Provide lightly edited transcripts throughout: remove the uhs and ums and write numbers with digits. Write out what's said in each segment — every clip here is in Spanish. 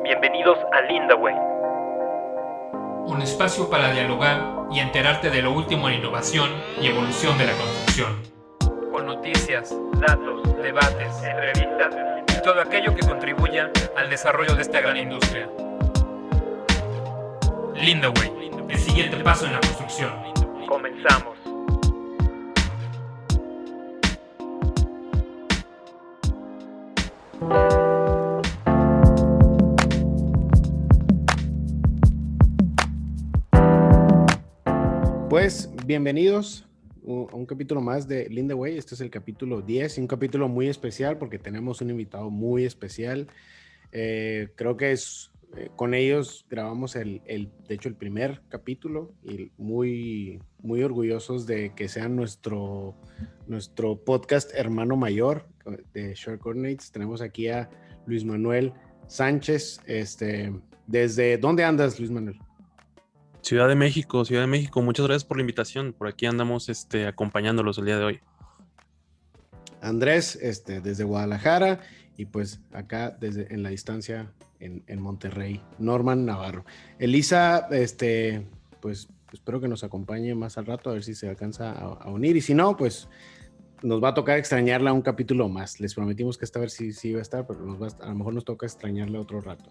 Bienvenidos a Lindaway, un espacio para dialogar y enterarte de lo último en innovación y evolución de la construcción. Con noticias, datos, debates, entrevistas y todo aquello que contribuya al desarrollo de esta gran industria. Lindaway, el siguiente paso en la construcción. Comenzamos. Pues bienvenidos a un capítulo más de Lindaway. Este es el capítulo 10 y un capítulo muy especial porque tenemos un invitado muy especial. Creo que con ellos grabamos de hecho el primer capítulo y muy orgullosos de que sean nuestro podcast hermano mayor de Share Coordinates. Tenemos aquí a Luis Manuel Sánchez. ¿Desde dónde andas, Luis Manuel? Ciudad de México, muchas gracias por la invitación. Por aquí andamos acompañándolos el día de hoy. Andrés, desde Guadalajara, y pues acá en la distancia en Monterrey, Norman Navarro. Elisa, pues espero que nos acompañe más al rato, a ver si se alcanza a unir, y si no, pues nos va a tocar extrañarla un capítulo más. Les prometimos que esta vez sí iba a estar, pero a lo mejor nos toca extrañarla otro rato.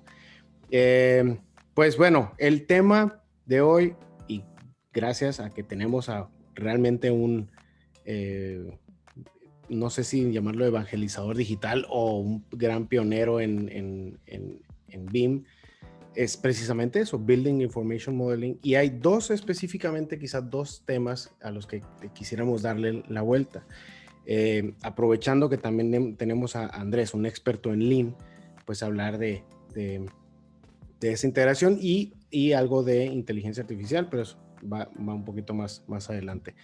Pues bueno, el tema de hoy, y gracias a que tenemos realmente no sé si llamarlo evangelizador digital o un gran pionero en BIM, es precisamente eso, Building Information Modeling, y hay quizás dos temas a los que quisiéramos darle la vuelta. Aprovechando que también tenemos a Andrés, un experto en Lean, pues hablar de esa integración y algo de inteligencia artificial, pero eso va un poquito más adelante.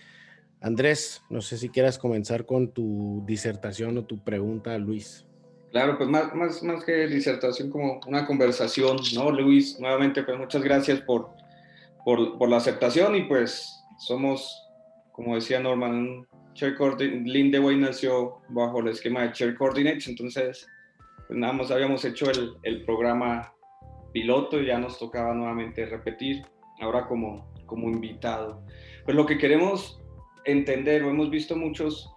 Andrés, no sé si quieras comenzar con tu disertación o tu pregunta a Luis. Claro, pues más que disertación, como una conversación, ¿no, Luis? Nuevamente, pues muchas gracias por la aceptación, y pues somos, como decía Norman, Lindaway nació bajo el esquema de Share Coordinates, entonces pues nada más habíamos hecho el programa piloto y ya nos tocaba nuevamente repetir, ahora como invitado. Pues lo que queremos entender, hemos visto muchos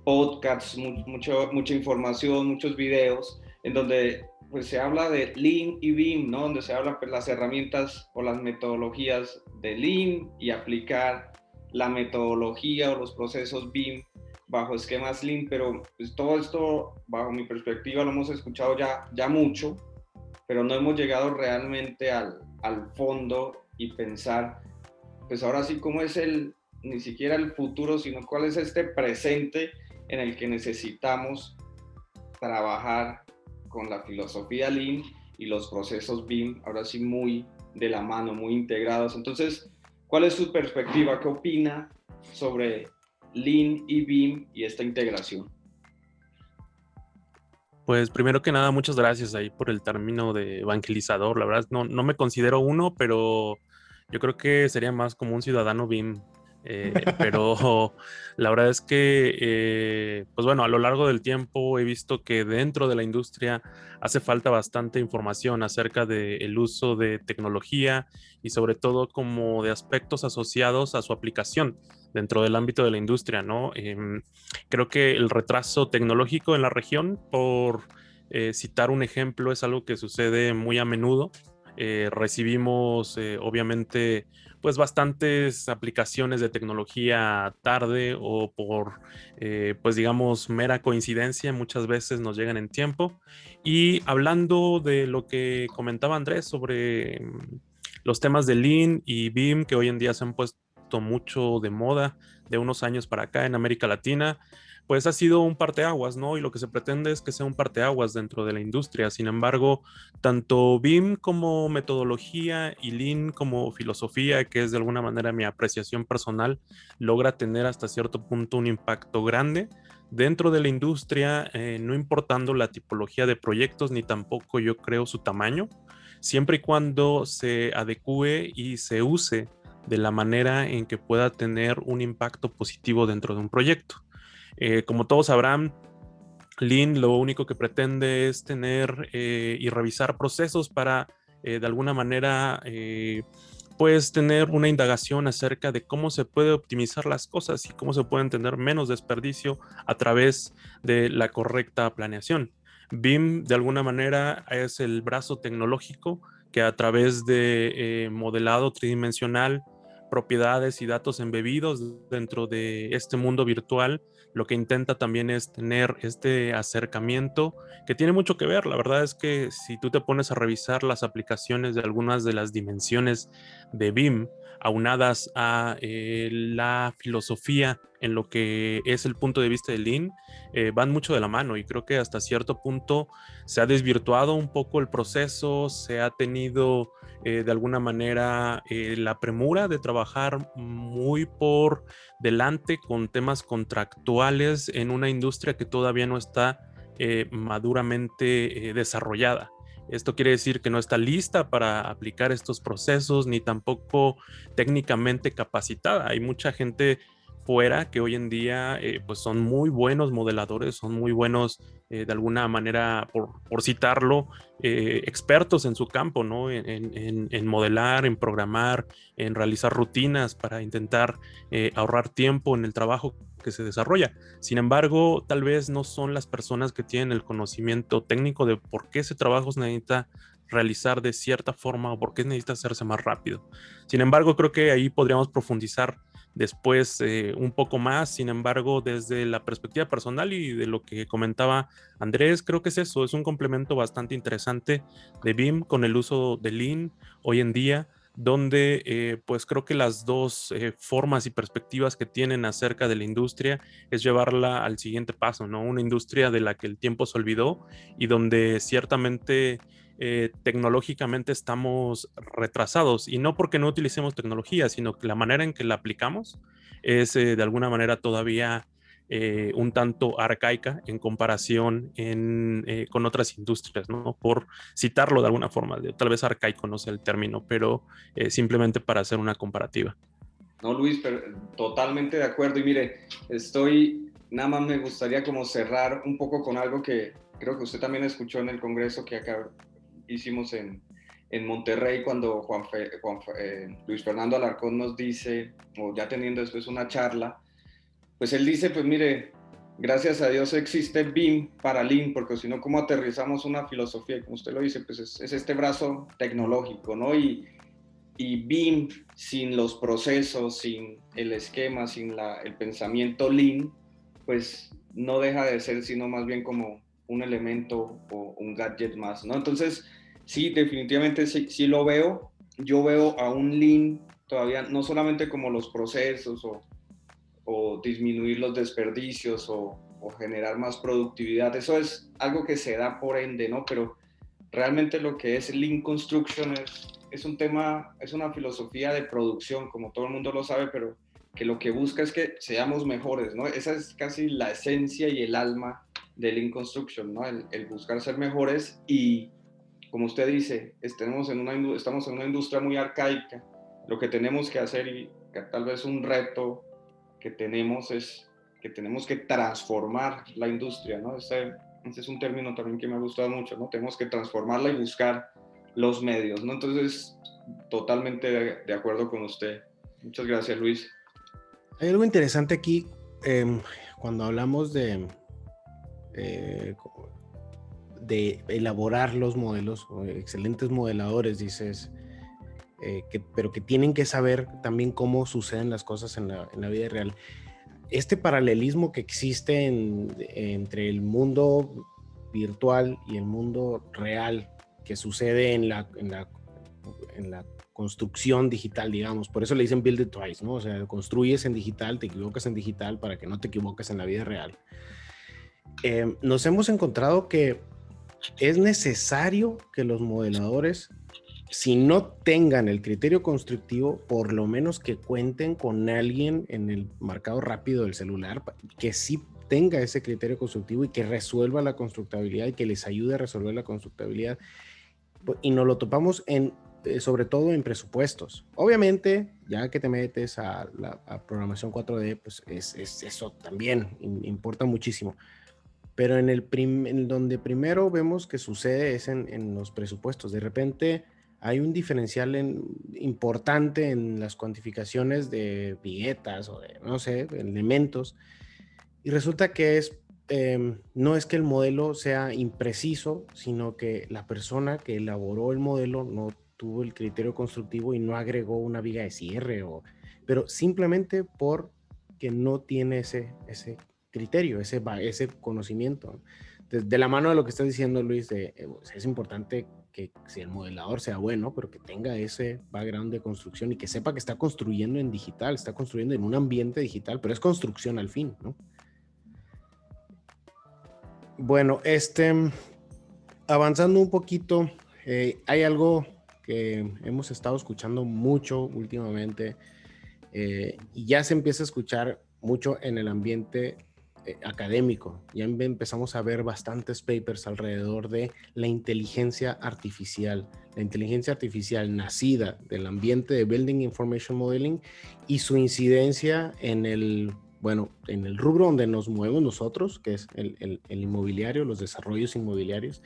podcasts, mucha información, muchos videos en donde pues se habla de Lean y BIM, ¿no? Donde se habla pues las herramientas o las metodologías de Lean y aplicar la metodología o los procesos BIM bajo esquemas Lean, pero pues todo esto bajo mi perspectiva lo hemos escuchado ya mucho, pero no hemos llegado realmente al fondo y pensar, pues ahora sí, cómo es ni siquiera el futuro, sino cuál es este presente en el que necesitamos trabajar con la filosofía Lean y los procesos BIM, ahora sí muy de la mano, muy integrados. Entonces, ¿cuál es su perspectiva? ¿Qué opina sobre Lean y BIM y esta integración? Pues primero que nada, muchas gracias ahí por el término de evangelizador. La verdad, no me considero uno, pero yo creo que sería más como un ciudadano BIM. Pero la verdad es que, pues bueno, a lo largo del tiempo he visto que dentro de la industria hace falta bastante información acerca del uso de tecnología y sobre todo como de aspectos asociados a su aplicación dentro del ámbito de la industria, ¿no? Creo que el retraso tecnológico en la región, por citar un ejemplo, es algo que sucede muy a menudo. Recibimos, obviamente, pues bastantes aplicaciones de tecnología tarde o por, pues digamos, mera coincidencia, muchas veces nos llegan en tiempo. Y hablando de lo que comentaba Andrés sobre los temas de Lean y BIM, que hoy en día se han puesto mucho de moda de unos años para acá en América Latina, pues ha sido un parteaguas, ¿no? Y lo que se pretende es que sea un parteaguas dentro de la industria. Sin embargo, tanto BIM como metodología y Lean como filosofía, que es de alguna manera mi apreciación personal, logra tener hasta cierto punto un impacto grande dentro de la industria, no importando la tipología de proyectos ni tampoco yo creo su tamaño, siempre y cuando se adecue y se use de la manera en que pueda tener un impacto positivo dentro de un proyecto. Como todos sabrán, Lean lo único que pretende es tener y revisar procesos para de alguna manera pues tener una indagación acerca de cómo se puede optimizar las cosas y cómo se pueden tener menos desperdicio a través de la correcta planeación. BIM de alguna manera es el brazo tecnológico que a través de modelado tridimensional, propiedades y datos embebidos dentro de este mundo virtual, lo que intenta también es tener este acercamiento que tiene mucho que ver. La verdad es que si tú te pones a revisar las aplicaciones de algunas de las dimensiones de BIM, aunadas a la filosofía en lo que es el punto de vista de Lean, van mucho de la mano, y creo que hasta cierto punto se ha desvirtuado un poco el proceso, se ha tenido de alguna manera la premura de trabajar muy por delante con temas contractuales en una industria que todavía no está maduramente desarrollada. Esto quiere decir que no está lista para aplicar estos procesos, ni tampoco técnicamente capacitada. Hay mucha gente fuera que hoy en día pues son muy buenos modeladores, son muy buenos de alguna manera, por citarlo, expertos en su campo, ¿no? En modelar, en programar, en realizar rutinas para intentar ahorrar tiempo en el trabajo que se desarrolla. Sin embargo, tal vez no son las personas que tienen el conocimiento técnico de por qué ese trabajo se necesita realizar de cierta forma o por qué necesita hacerse más rápido. Sin embargo, creo que ahí podríamos profundizar después un poco más. Sin embargo, desde la perspectiva personal y de lo que comentaba Andrés, creo que es eso, es un complemento bastante interesante de BIM con el uso de Lean hoy en día, donde pues creo que las dos formas y perspectivas que tienen acerca de la industria es llevarla al siguiente paso, ¿no? Una industria de la que el tiempo se olvidó y donde ciertamente tecnológicamente estamos retrasados, y no porque no utilicemos tecnología, sino que la manera en que la aplicamos es de alguna manera todavía un tanto arcaica en comparación con otras industrias, ¿no? Por citarlo de alguna forma, tal vez arcaico no sé el término, pero simplemente para hacer una comparativa. No, Luis, pero totalmente de acuerdo. Y mire, nada más me gustaría como cerrar un poco con algo que creo que usted también escuchó en el congreso que acá hicimos en Monterrey, cuando Luis Fernando Alarcón nos dice, o ya teniendo después una charla, pues él dice, pues mire, gracias a Dios existe BIM para Lean, porque si no, ¿cómo aterrizamos una filosofía? Y como usted lo dice, pues es este brazo tecnológico, ¿no? Y BIM sin los procesos, sin el esquema, sin el pensamiento Lean, pues no deja de ser sino más bien como un elemento o un gadget más, ¿no? Entonces, sí, definitivamente sí lo veo. Yo veo a un Lean todavía no solamente como los procesos o disminuir los desperdicios o generar más productividad. Eso es algo que se da por ende, ¿no? Pero realmente lo que es Lean Construction es un tema, es una filosofía de producción, como todo el mundo lo sabe, pero que lo que busca es que seamos mejores, ¿no? Esa es casi la esencia y el alma de Lean Construction, ¿no? El buscar ser mejores y, como usted dice, estamos en una industria muy arcaica. Lo que tenemos que hacer, y que tal vez un reto que tenemos, es que tenemos que transformar la industria, ¿no? Ese es un término también que me ha gustado mucho, ¿no? Tenemos que transformarla y buscar los medios, ¿no? Entonces, totalmente de acuerdo con usted. Muchas gracias, Luis. Hay algo interesante aquí cuando hablamos de elaborar los modelos, excelentes modeladores, dices, pero que tienen que saber también cómo suceden las cosas en la vida real. Este paralelismo que existe entre el mundo virtual y el mundo real que sucede en la construcción digital, digamos, por eso le dicen build it twice, ¿no? O sea, construyes en digital, te equivocas en digital para que no te equivoques en la vida real. Nos hemos encontrado que es necesario que los modeladores, si no tengan el criterio constructivo, por lo menos que cuenten con alguien en el marcado rápido del celular que sí tenga ese criterio constructivo y que resuelva la constructabilidad y que les ayude a resolver la constructabilidad. Y nos lo topamos sobre todo en presupuestos. Obviamente, ya que te metes a programación 4D, pues eso también importa muchísimo. pero en donde primero vemos que sucede es en los presupuestos. De repente hay un diferencial importante en las cuantificaciones de dietas o de, no sé, elementos, y resulta que no es que el modelo sea impreciso, sino que la persona que elaboró el modelo no tuvo el criterio constructivo y no agregó una viga de cierre, pero simplemente porque no tiene ese criterio, ese conocimiento. De la mano de lo que estás diciendo, Luis, es importante que si el modelador sea bueno, pero que tenga ese background de construcción y que sepa que está construyendo en digital, está construyendo en un ambiente digital, pero es construcción al fin, ¿no? Bueno, avanzando un poquito, hay algo que hemos estado escuchando mucho últimamente, y ya se empieza a escuchar mucho en el ambiente académico. Ya empezamos a ver bastantes papers alrededor de la inteligencia artificial nacida del ambiente de Building Information Modeling y su incidencia en el rubro donde nos movemos nosotros, que es el inmobiliario, los desarrollos inmobiliarios,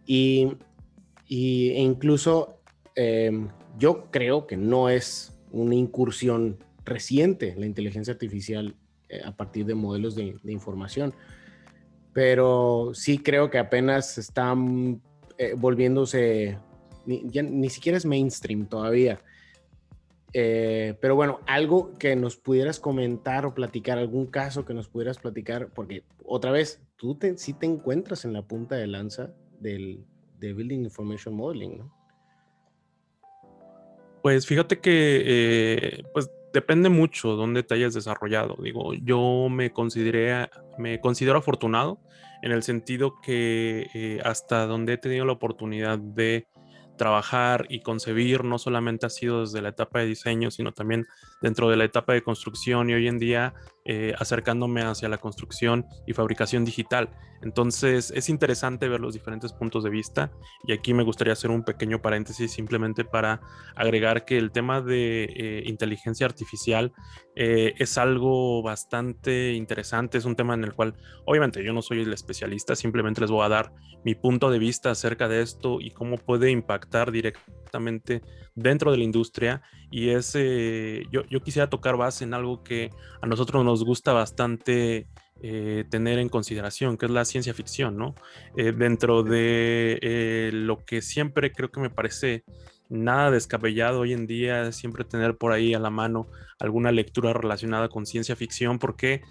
e incluso yo creo que no es una incursión reciente la inteligencia artificial a partir de modelos de información, pero sí creo que apenas están volviéndose, ni siquiera es mainstream todavía. Pero bueno, algo que nos pudieras comentar o platicar, algún caso que nos pudieras platicar, porque otra vez, tú sí te encuentras en la punta de lanza de Building Information Modeling, ¿no? Pues fíjate que pues depende mucho dónde te hayas desarrollado. Digo, yo me considero afortunado en el sentido que hasta donde he tenido la oportunidad de trabajar y concebir no solamente ha sido desde la etapa de diseño, sino también dentro de la etapa de construcción y hoy en día acercándome hacia la construcción y fabricación digital. Entonces es interesante ver los diferentes puntos de vista y aquí me gustaría hacer un pequeño paréntesis simplemente para agregar que el tema de inteligencia artificial es algo bastante interesante, es un tema en el cual obviamente yo no soy el especialista, simplemente les voy a dar mi punto de vista acerca de esto y cómo puede impactar directamente dentro de la industria y yo quisiera tocar base en algo que a nosotros nos gusta bastante tener en consideración, que es la ciencia ficción, ¿no? Dentro de lo que siempre creo que me parece nada descabellado hoy en día, siempre tener por ahí a la mano alguna lectura relacionada con ciencia ficción, porque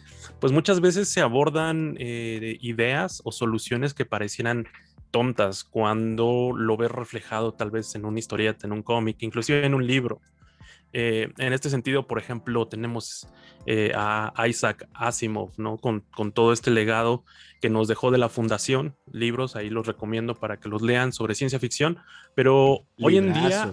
pues muchas veces se abordan ideas o soluciones que parecieran tontas cuando lo ves reflejado tal vez en una historieta, en un cómic, inclusive en un libro. En este sentido, por ejemplo, tenemos a Isaac Asimov, ¿no? Con todo este legado que nos dejó de la Fundación, libros, ahí los recomiendo para que los lean sobre ciencia ficción, pero hoy en día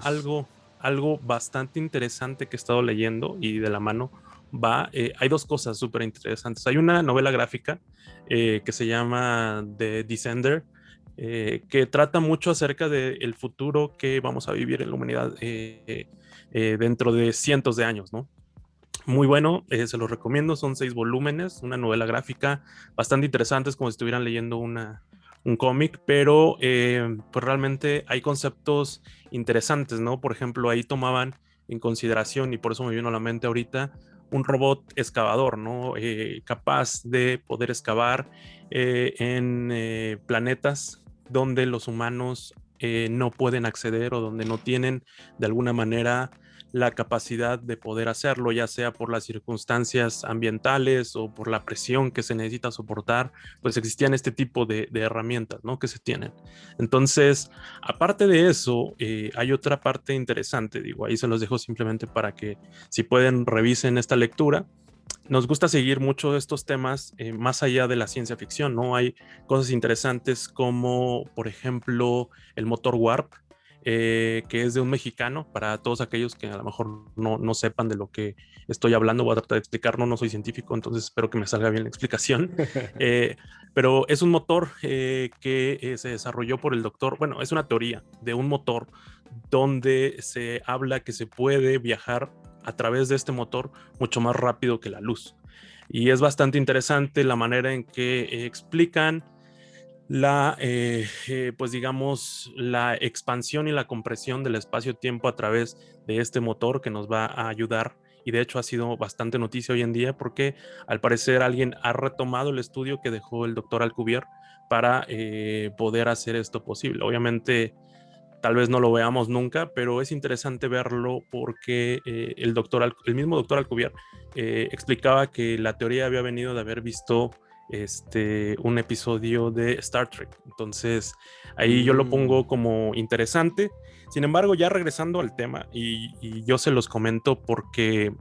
algo bastante interesante que he estado leyendo y de la mano va, hay dos cosas súper interesantes. Hay una novela gráfica que se llama The Descender, que trata mucho acerca del futuro que vamos a vivir en la humanidad dentro de cientos de años, ¿no? Muy bueno, se los recomiendo, son 6 volúmenes, una novela gráfica bastante interesante, es como si estuvieran leyendo un cómic, pero pues realmente hay conceptos interesantes, ¿no? Por ejemplo, ahí tomaban en consideración, y por eso me vino a la mente ahorita, un robot excavador, ¿no? Capaz de poder excavar en planetas donde los humanos no pueden acceder o donde no tienen de alguna manera la capacidad de poder hacerlo, ya sea por las circunstancias ambientales o por la presión que se necesita soportar, pues existían este tipo de herramientas, ¿no? Que se tienen. Entonces, aparte de eso, hay otra parte interesante, digo, ahí se los dejo simplemente para que si pueden revisen esta lectura. Nos gusta seguir mucho estos temas más allá de la ciencia ficción, ¿no? Hay cosas interesantes como, por ejemplo, el motor Warp, que es de un mexicano, para todos aquellos que a lo mejor no sepan de lo que estoy hablando, voy a tratar de explicarlo, no soy científico, entonces espero que me salga bien la explicación, pero es un motor que se desarrolló por el doctor, bueno, es una teoría de un motor donde se habla que se puede viajar a través de este motor mucho más rápido que la luz. Y es bastante interesante la manera en que explican pues digamos, la expansión y la compresión del espacio-tiempo a través de este motor que nos va a ayudar. Y de hecho ha sido bastante noticia hoy en día porque al parecer alguien ha retomado el estudio que dejó el doctor Alcubierre para poder hacer esto posible. Obviamente tal vez no lo veamos nunca, pero es interesante verlo porque el mismo doctor Alcubierre explicaba que la teoría había venido de haber visto un episodio de Star Trek. Entonces, ahí yo lo pongo como interesante. Sin embargo, ya regresando al tema, y yo se los comento porque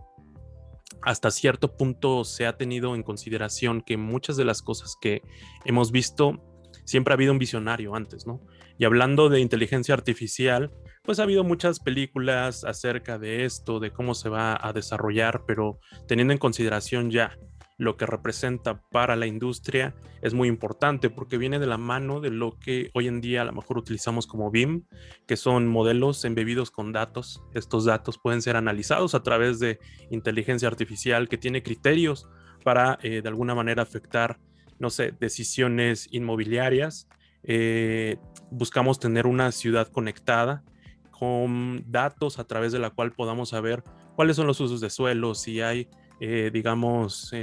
hasta cierto punto se ha tenido en consideración que muchas de las cosas que hemos visto, siempre ha habido un visionario antes, ¿no? Y hablando de inteligencia artificial, pues ha habido muchas películas acerca de esto, de cómo se va a desarrollar, pero teniendo en consideración ya lo que representa para la industria es muy importante porque viene de la mano de lo que hoy en día a lo mejor utilizamos como BIM, que son modelos embebidos con datos. Estos datos pueden ser analizados a través de inteligencia artificial que tiene criterios para de alguna manera afectar, no sé, decisiones inmobiliarias. Buscamos tener una ciudad conectada con datos a través de la cual podamos saber cuáles son los usos de suelo, si hay digamos,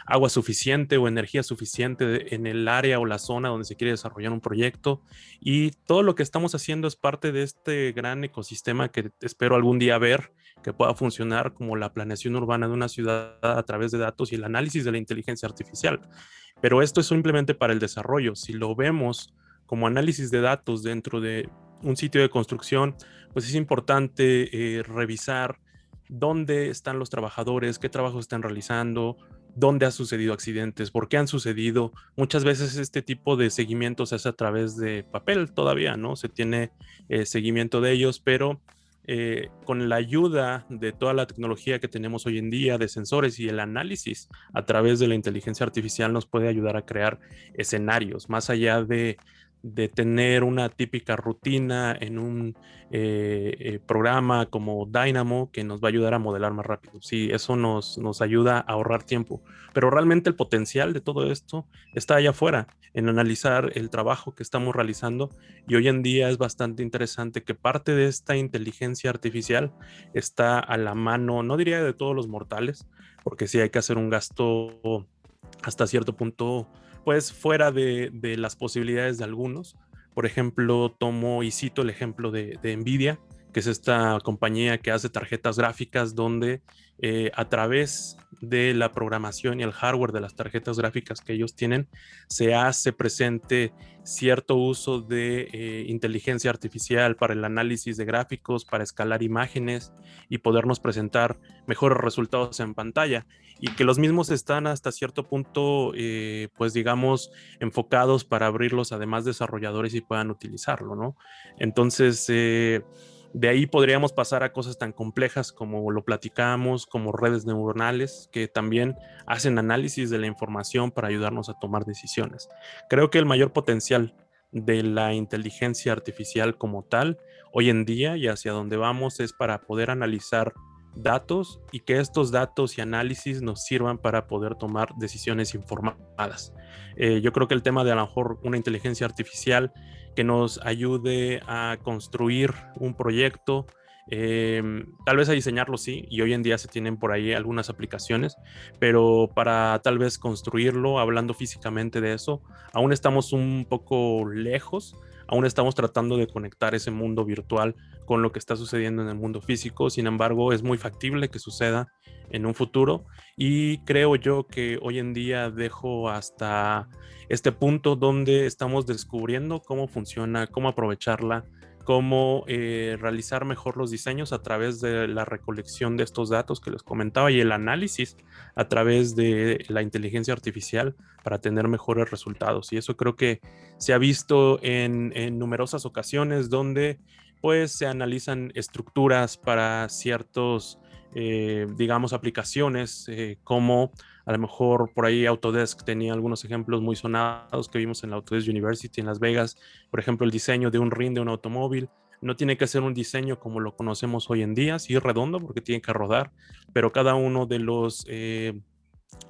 agua suficiente o energía suficiente en el área o la zona donde se quiere desarrollar un proyecto. Y todo lo que estamos haciendo es parte de este gran ecosistema que espero algún día ver que pueda funcionar como la planeación urbana de una ciudad a través de datos y el análisis de la inteligencia artificial. Pero esto es simplemente para el desarrollo. Si lo vemos como análisis de datos dentro de un sitio de construcción, pues es importante revisar dónde están los trabajadores, qué trabajos están realizando, dónde han sucedido accidentes, por qué han sucedido. Muchas veces este tipo de seguimiento se hace a través de papel todavía, ¿no? Se tiene seguimiento de ellos, pero con la ayuda de toda la tecnología que tenemos hoy en día, de sensores y el análisis a través de la inteligencia artificial nos puede ayudar a crear escenarios, más allá de tener una típica rutina en un programa como Dynamo que nos va a ayudar a modelar más rápido. Sí, eso nos ayuda a ahorrar tiempo, pero realmente el potencial de todo esto está allá afuera, en analizar el trabajo que estamos realizando, y hoy en día es bastante interesante que parte de esta inteligencia artificial está a la mano, no diría de todos los mortales, porque sí hay que hacer un gasto hasta cierto punto pues fuera de las posibilidades de algunos. Por ejemplo, tomo y cito el ejemplo de Nvidia, que es esta compañía que hace tarjetas gráficas donde a través de la programación y el hardware de las tarjetas gráficas que ellos tienen, se hace presente cierto uso de inteligencia artificial para el análisis de gráficos, para escalar imágenes y podernos presentar mejores resultados en pantalla, y que los mismos están hasta cierto punto, pues digamos, enfocados para abrirlos a demás desarrolladores y puedan utilizarlo, ¿no? Entonces, de ahí podríamos pasar a cosas tan complejas como lo platicamos, como redes neuronales, que también hacen análisis de la información para ayudarnos a tomar decisiones. Creo que el mayor potencial de la inteligencia artificial como tal, hoy en día y hacia donde vamos, es para poder analizar datos y que estos datos y análisis nos sirvan para poder tomar decisiones informadas. Yo creo que el tema de a lo mejor una inteligencia artificial que nos ayude a construir un proyecto, tal vez a diseñarlo sí, y hoy en día se tienen por ahí algunas aplicaciones, pero para tal vez construirlo, hablando físicamente de eso, aún estamos un poco lejos, aún estamos tratando de conectar ese mundo virtual con lo que está sucediendo en el mundo físico. Sin embargo, es muy factible que suceda en un futuro, y creo yo que hoy en día dejo hasta este punto donde estamos descubriendo cómo funciona, cómo aprovecharla, cómo realizar mejor los diseños a través de la recolección de estos datos que les comentaba y el análisis a través de la inteligencia artificial para tener mejores resultados. Y eso creo que se ha visto en numerosas ocasiones donde pues se analizan estructuras para ciertos, digamos, aplicaciones, como a lo mejor por ahí Autodesk tenía algunos ejemplos muy sonados que vimos en la Autodesk University en Las Vegas. Por ejemplo, el diseño de un rin de un automóvil. No tiene que ser un diseño como lo conocemos hoy en día, sí redondo porque tiene que rodar, pero cada uno de los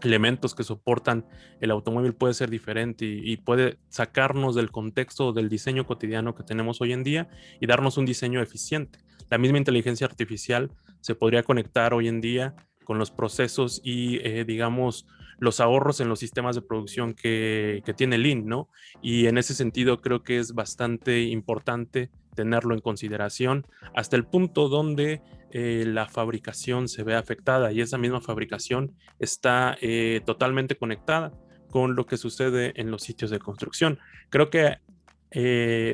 elementos que soportan el automóvil puede ser diferente y puede sacarnos del contexto del diseño cotidiano que tenemos hoy en día y darnos un diseño eficiente. La misma inteligencia artificial se podría conectar hoy en día con los procesos y, digamos, los ahorros en los sistemas de producción que tiene Lean, ¿no? Y en ese sentido creo que es bastante importante tenerlo en consideración hasta el punto donde la fabricación se ve afectada y esa misma fabricación está totalmente conectada con lo que sucede en los sitios de construcción. Creo que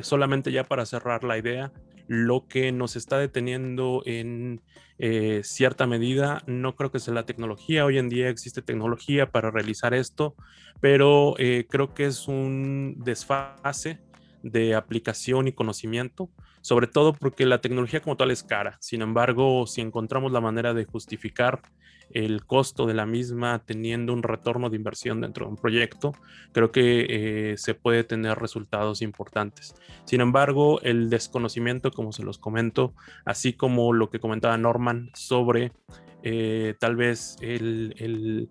solamente ya para cerrar la idea, lo que nos está deteniendo en cierta medida, no creo que sea la tecnología. Hoy en día existe tecnología para realizar esto, pero creo que es un desfase de aplicación y conocimiento, sobre todo porque la tecnología como tal es cara. Sin embargo, si encontramos la manera de justificar el costo de la misma teniendo un retorno de inversión dentro de un proyecto, creo que se puede tener resultados importantes. Sin embargo, el desconocimiento, como se los comento, así como lo que comentaba Norman sobre tal vez el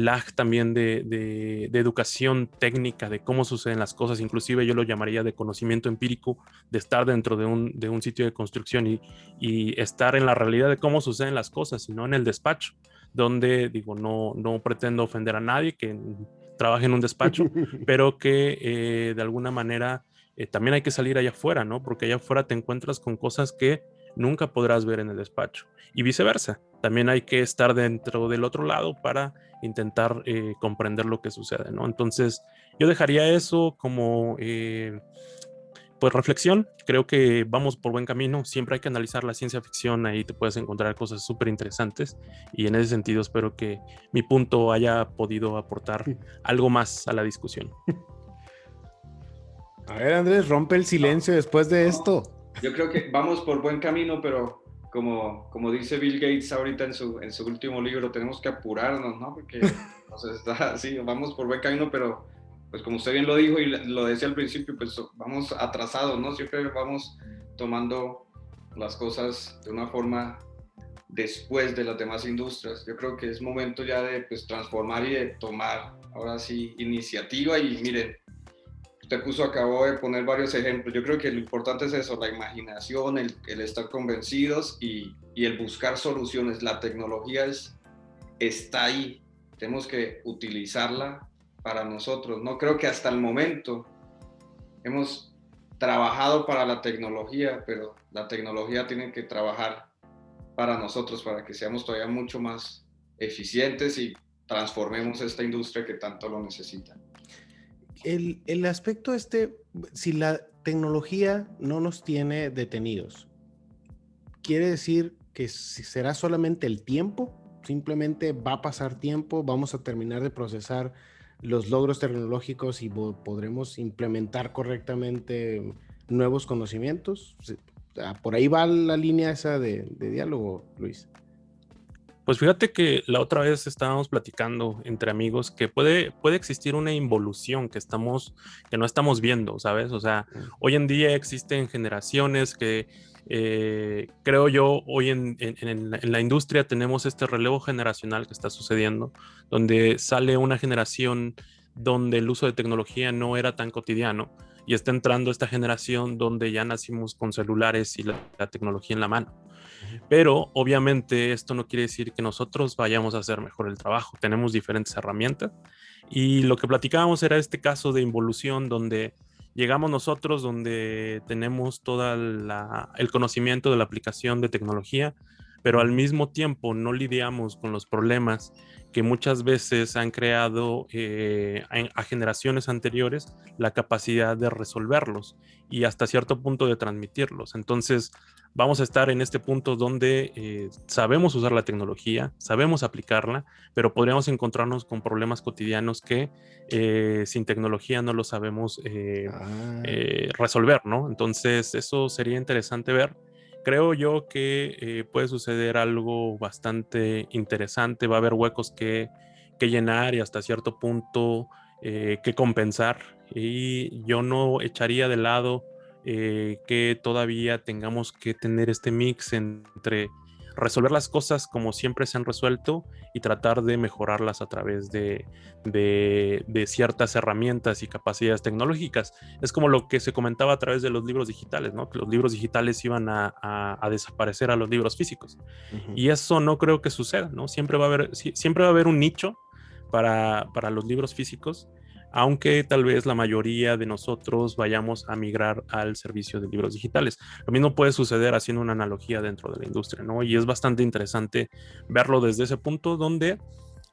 lag también de educación técnica, de cómo suceden las cosas, inclusive yo lo llamaría de conocimiento empírico, de estar dentro de un sitio de construcción y estar en la realidad de cómo suceden las cosas y no en el despacho, donde digo, no pretendo ofender a nadie que trabaje en un despacho, pero que de alguna manera también hay que salir allá afuera, ¿no? Porque allá afuera te encuentras con cosas que nunca podrás ver en el despacho y viceversa. También hay que estar dentro del otro lado para intentar comprender lo que sucede, ¿no? Entonces, yo dejaría eso como pues reflexión. Creo que vamos por buen camino. Siempre hay que analizar la ciencia ficción, ahí te puedes encontrar cosas súper interesantes y en ese sentido espero que mi punto haya podido aportar algo más a la discusión. A ver, Andrés, rompe el silencio después de esto. Yo creo que vamos por buen camino, pero como dice Bill Gates ahorita en su último libro, tenemos que apurarnos, ¿no? Porque sí, vamos por buen camino, pero pues como usted bien lo dijo y lo decía al principio, pues vamos atrasados, ¿no? Siempre vamos tomando las cosas de una forma después de las demás industrias. Yo creo que es momento ya de pues, transformar y de tomar ahora sí iniciativa y miren, usted acabó de poner varios ejemplos. Yo creo que lo importante es eso, la imaginación, el estar convencidos y el buscar soluciones. La tecnología está ahí, tenemos que utilizarla para nosotros. No creo que hasta el momento hemos trabajado para la tecnología, pero la tecnología tiene que trabajar para nosotros, para que seamos todavía mucho más eficientes y transformemos esta industria que tanto lo necesita. El aspecto si la tecnología no nos tiene detenidos, ¿quiere decir que será solamente el tiempo? Simplemente va a pasar tiempo, vamos a terminar de procesar los logros tecnológicos y podremos implementar correctamente nuevos conocimientos. Por ahí va la línea esa de diálogo, Luis. Pues fíjate que la otra vez estábamos platicando entre amigos que puede existir una involución que no estamos viendo, ¿sabes? O sea, hoy en día existen generaciones que creo yo, hoy en la industria tenemos este relevo generacional que está sucediendo, donde sale una generación donde el uso de tecnología no era tan cotidiano y está entrando esta generación donde ya nacimos con celulares y la tecnología en la mano. Pero obviamente esto no quiere decir que nosotros vayamos a hacer mejor el trabajo. Tenemos diferentes herramientas y lo que platicábamos era este caso de involución donde llegamos nosotros, donde tenemos todo el conocimiento de la aplicación de tecnología, pero al mismo tiempo no lidiamos con los problemas que muchas veces han creado a generaciones anteriores la capacidad de resolverlos y hasta cierto punto de transmitirlos. Entonces, vamos a estar en este punto donde sabemos usar la tecnología, sabemos aplicarla, pero podríamos encontrarnos con problemas cotidianos que sin tecnología no lo sabemos resolver, ¿no? Entonces, eso sería interesante ver. Creo yo que puede suceder algo bastante interesante, va a haber huecos que llenar y hasta cierto punto que compensar, y yo no echaría de lado que todavía tengamos que tener este mix entre resolver las cosas como siempre se han resuelto y tratar de mejorarlas a través de ciertas herramientas y capacidades tecnológicas. Es como lo que se comentaba a través de los libros digitales, ¿no? Que los libros digitales iban a desaparecer a los libros físicos. Y eso no creo que suceda, ¿no? Siempre va a haber un nicho para los libros físicos, aunque tal vez la mayoría de nosotros vayamos a migrar al servicio de libros digitales. Lo mismo puede suceder haciendo una analogía dentro de la industria, ¿no? Y es bastante interesante verlo desde ese punto donde,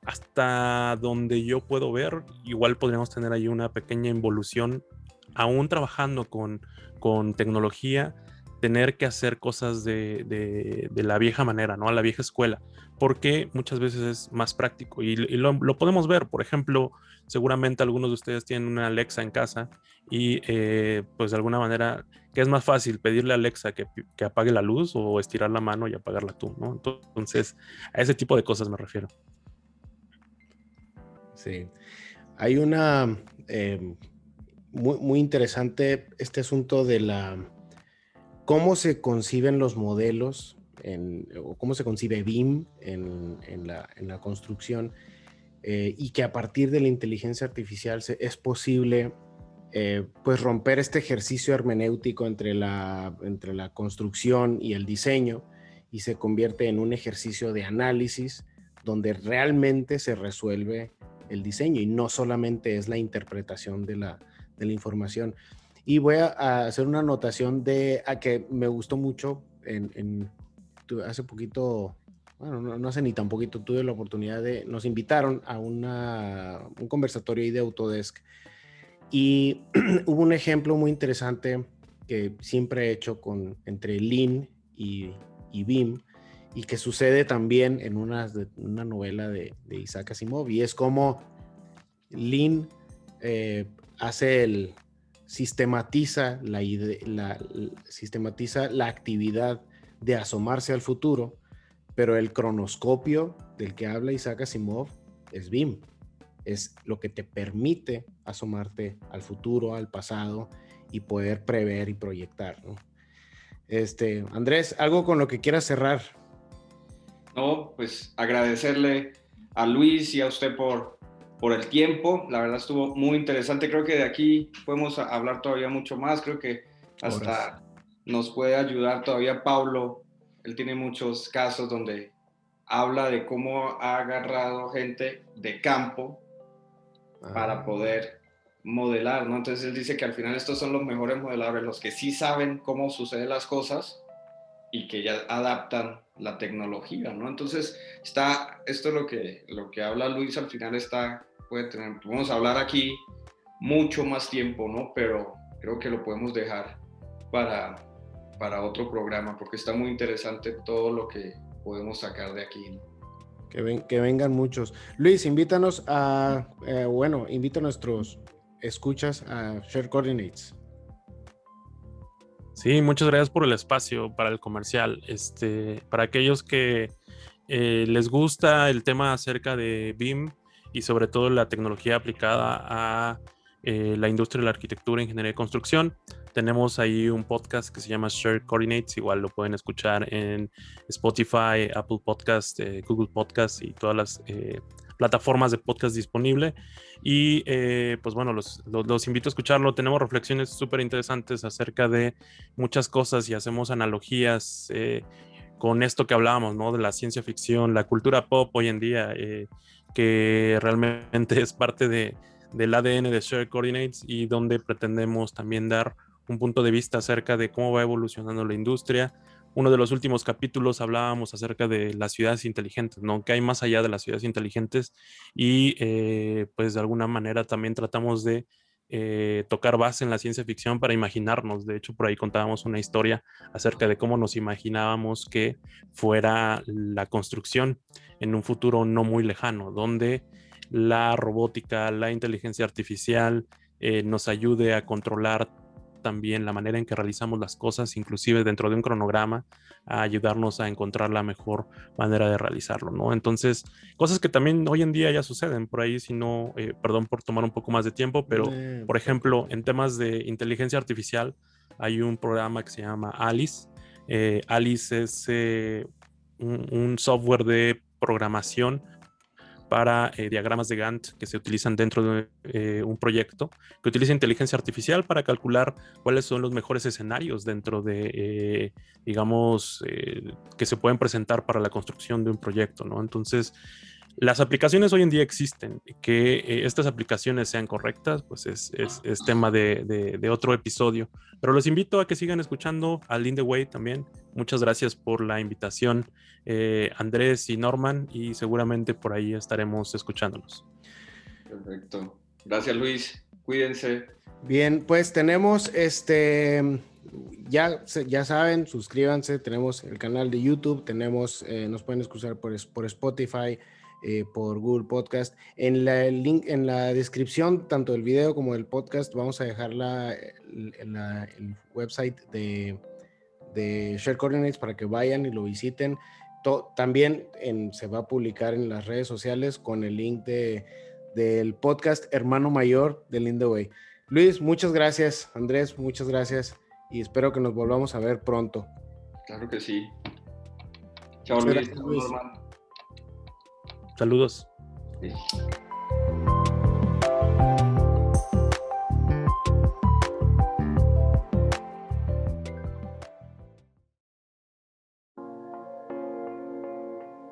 hasta donde yo puedo ver, igual podríamos tener ahí una pequeña involución, aún trabajando con tecnología, tener que hacer cosas de la vieja manera, ¿no? A la vieja escuela, porque muchas veces es más práctico y lo podemos ver. Por ejemplo, seguramente algunos de ustedes tienen una Alexa en casa y pues de alguna manera, ¿qué es más fácil? ¿Pedirle a Alexa que apague la luz o estirar la mano y apagarla tú, ¿no? Entonces, a ese tipo de cosas me refiero. Sí. Hay una muy interesante este asunto de cómo se conciben los modelos o cómo se concibe BIM en la construcción, y que a partir de la inteligencia artificial es posible pues romper este ejercicio hermenéutico entre la construcción y el diseño, y se convierte en un ejercicio de análisis donde realmente se resuelve el diseño y no solamente es la interpretación de la información. Y voy a hacer una anotación que me gustó mucho hace poquito, bueno, no hace ni tan poquito, tuve la oportunidad nos invitaron a un conversatorio ahí de Autodesk, y hubo un ejemplo muy interesante que siempre he hecho entre Lean y BIM, y que sucede también en una novela de Isaac Asimov, y es como Lean sistematiza la actividad de asomarse al futuro, pero el cronoscopio del que habla Isaac Asimov es BIM. Es lo que te permite asomarte al futuro, al pasado, y poder prever y proyectar, ¿no? Andrés, ¿algo con lo que quieras cerrar? No, pues agradecerle a Luis y a usted por el tiempo. La verdad estuvo muy interesante. Creo que de aquí podemos hablar todavía mucho más. Creo que hasta nos puede ayudar todavía Pablo. Él tiene muchos casos donde habla de cómo ha agarrado gente de campo para poder modelar, ¿no? Entonces él dice que al final estos son los mejores modeladores, los que sí saben cómo suceden las cosas y que ya adaptan la tecnología, ¿no? Entonces esto es lo que habla Luis, al final podemos hablar aquí mucho más tiempo, ¿no? Pero creo que lo podemos dejar para otro programa, porque está muy interesante todo lo que podemos sacar de aquí, ¿no? Que vengan muchos. Luis, invita a nuestros escuchas a Share Coordinates. Sí, muchas gracias por el espacio para el comercial. Para aquellos que les gusta el tema acerca de BIM y sobre todo la tecnología aplicada a la industria de la arquitectura, ingeniería y construcción, tenemos ahí un podcast que se llama Shared Coordinates. Igual lo pueden escuchar en Spotify, Apple Podcast, Google Podcast y todas las plataformas de podcast disponible. Y pues bueno, los invito a escucharlo. Tenemos reflexiones súper interesantes acerca de muchas cosas y hacemos analogías con esto que hablábamos, ¿no? De la ciencia ficción, la cultura pop hoy en día, que realmente es parte del ADN de Shared Coordinates, y donde pretendemos también dar un punto de vista acerca de cómo va evolucionando la industria. Uno de los últimos capítulos hablábamos acerca de las ciudades inteligentes, ¿no? ¿Qué hay más allá de las ciudades inteligentes? Y pues de alguna manera también tratamos de tocar base en la ciencia ficción para imaginarnos. De hecho, por ahí contábamos una historia acerca de cómo nos imaginábamos que fuera la construcción en un futuro no muy lejano, donde la robótica, la inteligencia artificial nos ayude a controlar también la manera en que realizamos las cosas, inclusive dentro de un cronograma, a ayudarnos a encontrar la mejor manera de realizarlo, ¿no? Entonces, cosas que también hoy en día ya suceden por ahí, si no, perdón por tomar un poco más de tiempo, pero por ejemplo, en temas de inteligencia artificial, hay un programa que se llama Alice. Alice es un software de programación para diagramas de Gantt que se utilizan dentro de un proyecto que utiliza inteligencia artificial para calcular cuáles son los mejores escenarios dentro de, que se pueden presentar para la construcción de un proyecto, ¿no? Entonces, las aplicaciones hoy en día existen. Que estas aplicaciones sean correctas, pues es tema de otro episodio. Pero los invito a que sigan escuchando a Lean the Way también. Muchas gracias por la invitación, Andrés y Norman, y seguramente por ahí estaremos escuchándonos. Perfecto. Gracias, Luis. Cuídense. Bien, pues tenemos ya saben, suscríbanse, tenemos el canal de YouTube, nos pueden escuchar por Spotify, por Google Podcast. En el link, en la descripción, tanto del video como del podcast, vamos a dejar el website de Share Coordinates para que vayan y lo visiten. También se va a publicar en las redes sociales con el link del podcast Hermano Mayor de Lean the Way. Luis, muchas gracias. Andrés, muchas gracias. Y espero que nos volvamos a ver pronto. Claro que sí. Chao, Muchas Luis. gracias, Luis. Norman. Saludos. Sí.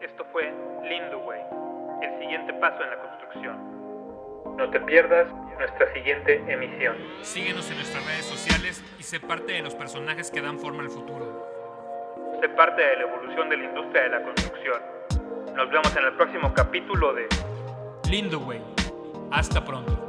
Esto fue Lean the Way, el siguiente paso en la construcción. No te pierdas nuestra siguiente emisión. Síguenos en nuestras redes sociales y sé parte de los personajes que dan forma al futuro. Sé parte de la evolución de la industria de la construcción. Nos vemos en el próximo capítulo de Lean the Way. Hasta pronto.